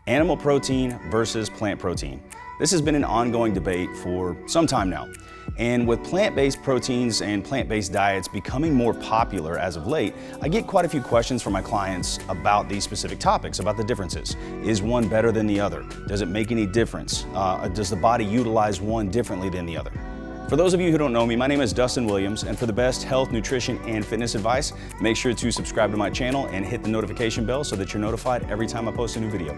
Animal protein versus plant protein. This has been an ongoing debate for some time now. And with plant-based proteins and plant-based diets becoming more popular as of late, I get quite a few questions from my clients about these specific topics, about the differences. Is one better than the other? Does it make any difference? Does the body utilize one differently than the other? For those of you who don't know me, my name is Dustin Williams, and for the best health, nutrition, and fitness advice, make sure to subscribe to my channel and hit the notification bell so that you're notified every time I post a new video.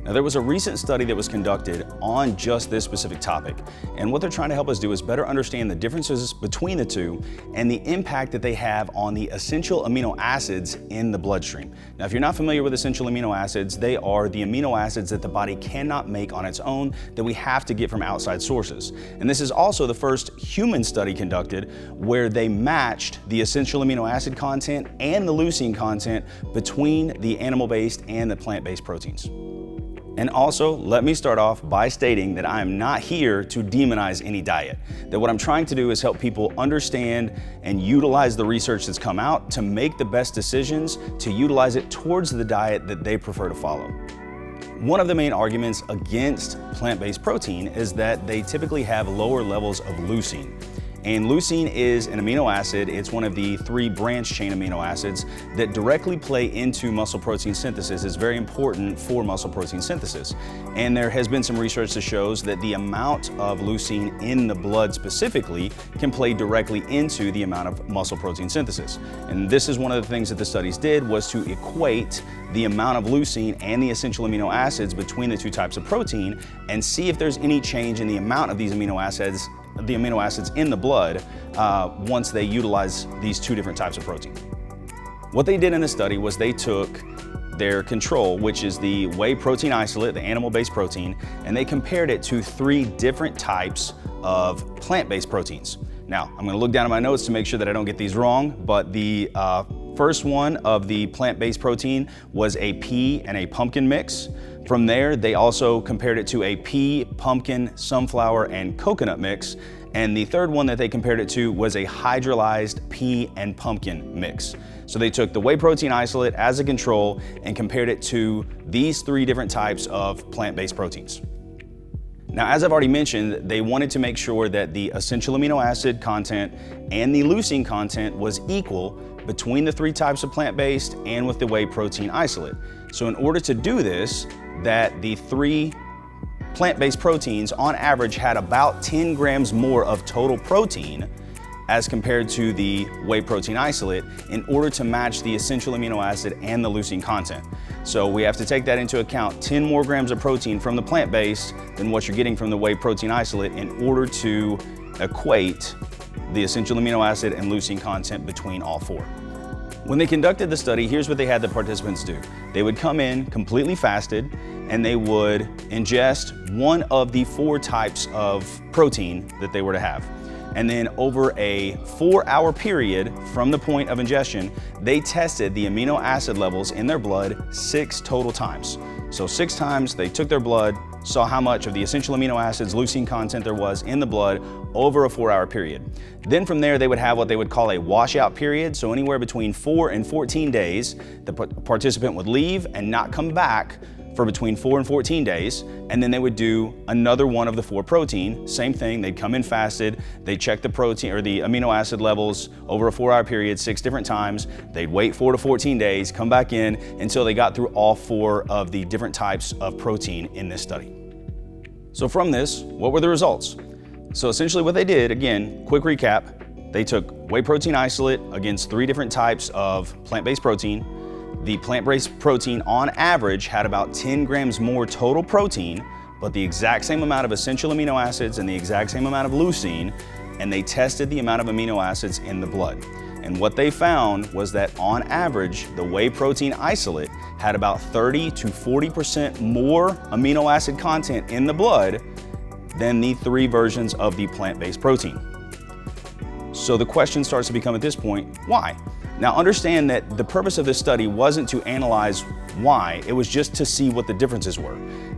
Now, there was a recent study that was conducted on just this specific topic, and what they're trying to help us do is better understand the differences between the two and the impact that they have on the essential amino acids in the bloodstream. Now, if you're not familiar with essential amino acids, they are the amino acids that the body cannot make on its own, that we have to get from outside sources. And this is also the first human study conducted where they matched the essential amino acid content and the leucine content between the animal-based and the plant-based proteins. And also, let me start off by stating that I am not here to demonize any diet. That what I'm trying to do is help people understand and utilize the research that's come out to make the best decisions to utilize it towards the diet that they prefer to follow. One of the main arguments against plant-based protein is that they typically have lower levels of leucine. And leucine is an amino acid. It's one of the 3 branched chain amino acids that directly play into muscle protein synthesis. It's very important for muscle protein synthesis. And there has been some research that shows that the amount of leucine in the blood specifically can play directly into the amount of muscle protein synthesis. And this is one of the things that the studies did, was to equate the amount of leucine and the essential amino acids between the 2 types of protein and see if there's any change in the amount of these amino acids in the blood once they utilize these 2 different types of protein. What they did in the study was they took their control, which is the whey protein isolate, the animal-based protein, and they compared it to 3 different types of plant-based proteins. Now, I'm going to look down at my notes to make sure that I don't get these wrong, but the first one of the plant-based protein was a pea and a pumpkin mix. From there, they also compared it to a pea, pumpkin, sunflower, and coconut mix. And the third one that they compared it to was a hydrolyzed pea and pumpkin mix. So they took the whey protein isolate as a control and compared it to these 3 different types of plant-based proteins. Now, as I've already mentioned, they wanted to make sure that the essential amino acid content and the leucine content was equal between the 3 types of plant-based and with the whey protein isolate. So in order to do this, that the 3 plant-based proteins on average had about 10 grams more of total protein as compared to the whey protein isolate in order to match the essential amino acid and the leucine content. So we have to take that into account, 10 more grams of protein from the plant-based than what you're getting from the whey protein isolate in order to equate the essential amino acid and leucine content between all 4. When they conducted the study, here's what they had the participants do. They would come in completely fasted and they would ingest one of the 4 types of protein that they were to have. And then over a 4-hour period from the point of ingestion, they tested the amino acid levels in their blood 6 total times. So 6 times they took their blood, saw how much of the essential amino acids, leucine content there was in the blood over a 4-hour period. Then from there, they would have what they would call a washout period. So anywhere between 4 and 14 days, the participant would leave and not come back for between 4 and 14 days, and then they would do another one of the 4 protein. Same thing, they'd come in fasted, they'd check the protein or the amino acid levels over a 4-hour period 6 different times. They'd wait 4 to 14 days, come back in until they got through all 4 of the different types of protein in this study. So from this, what were the results? So essentially what they did, again, quick recap, they took whey protein isolate against 3 different types of plant-based protein. The plant-based protein on average had about 10 grams more total protein, but the exact same amount of essential amino acids and the exact same amount of leucine, and they tested the amount of amino acids in the blood. And what they found was that on average, the whey protein isolate had about 30 to 40% more amino acid content in the blood than the 3 versions of the plant-based protein. So the question starts to become at this point, why? Now understand that the purpose of this study wasn't to analyze why, it was just to see what the differences were.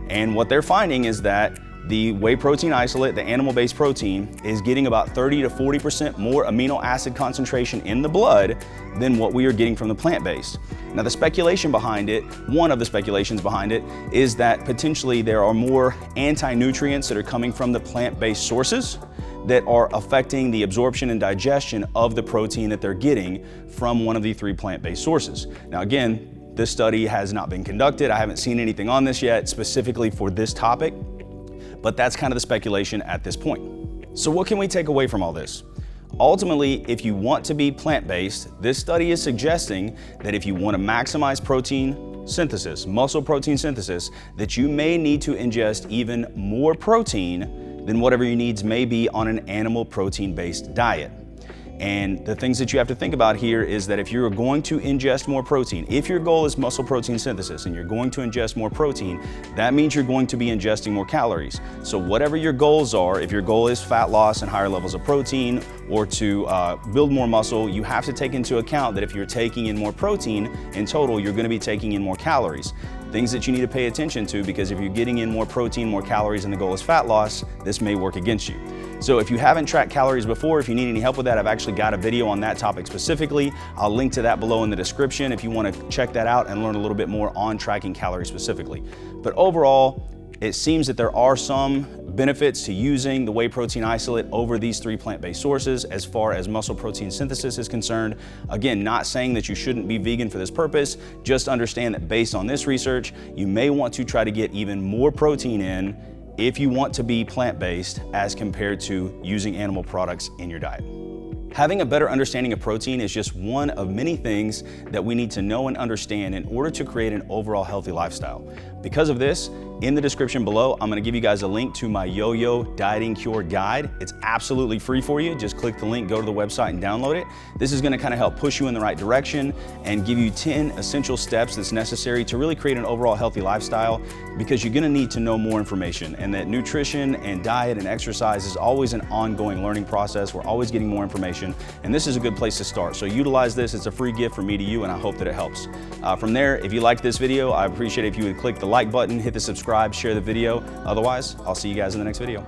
And what they're finding is that the whey protein isolate, the animal-based protein, is getting about 30 to 40% more amino acid concentration in the blood than what we are getting from the plant-based. Now the speculation behind it, one of the speculations behind it, is that potentially there are more anti-nutrients that are coming from the plant-based sources that are affecting the absorption and digestion of the protein that they're getting from one of the 3 plant-based sources. Now again, this study has not been conducted. I haven't seen anything on this yet specifically for this topic, but that's kind of the speculation at this point. So what can we take away from all this? Ultimately, if you want to be plant-based, this study is suggesting that if you want to maximize protein synthesis, muscle protein synthesis, that you may need to ingest even more protein than whatever your needs may be on an animal protein-based diet. And the things that you have to think about here is that if you're going to ingest more protein, if your goal is muscle protein synthesis and you're going to ingest more protein, that means you're going to be ingesting more calories. So whatever your goals are, if your goal is fat loss and higher levels of protein or to build more muscle, you have to take into account that if you're taking in more protein, in total, you're gonna be taking in more calories. Things that you need to pay attention to, because if you're getting in more protein, more calories, and the goal is fat loss, this may work against you. So if you haven't tracked calories before, if you need any help with that, I've actually got a video on that topic specifically. I'll link to that below in the description if you want to check that out and learn a little bit more on tracking calories specifically. But overall, it seems that there are some benefits to using the whey protein isolate over these 3 plant-based sources as far as muscle protein synthesis is concerned. Again, not saying that you shouldn't be vegan for this purpose, just understand that based on this research, you may want to try to get even more protein in if you want to be plant-based as compared to using animal products in your diet. Having a better understanding of protein is just one of many things that we need to know and understand in order to create an overall healthy lifestyle. Because of this, in the description below, I'm gonna give you guys a link to my Yo-Yo Dieting Cure Guide. It's absolutely free for you. Just click the link, go to the website and download it. This is gonna kind of help push you in the right direction and give you 10 essential steps that's necessary to really create an overall healthy lifestyle, because you're gonna need to know more information, and that nutrition and diet and exercise is always an ongoing learning process. We're always getting more information, and this is a good place to start. So utilize this. It's a free gift from me to you, and I hope that it helps. From there, if you liked this video, I appreciate it if you would click the like button, hit the subscribe, share the video. Otherwise, I'll see you guys in the next video.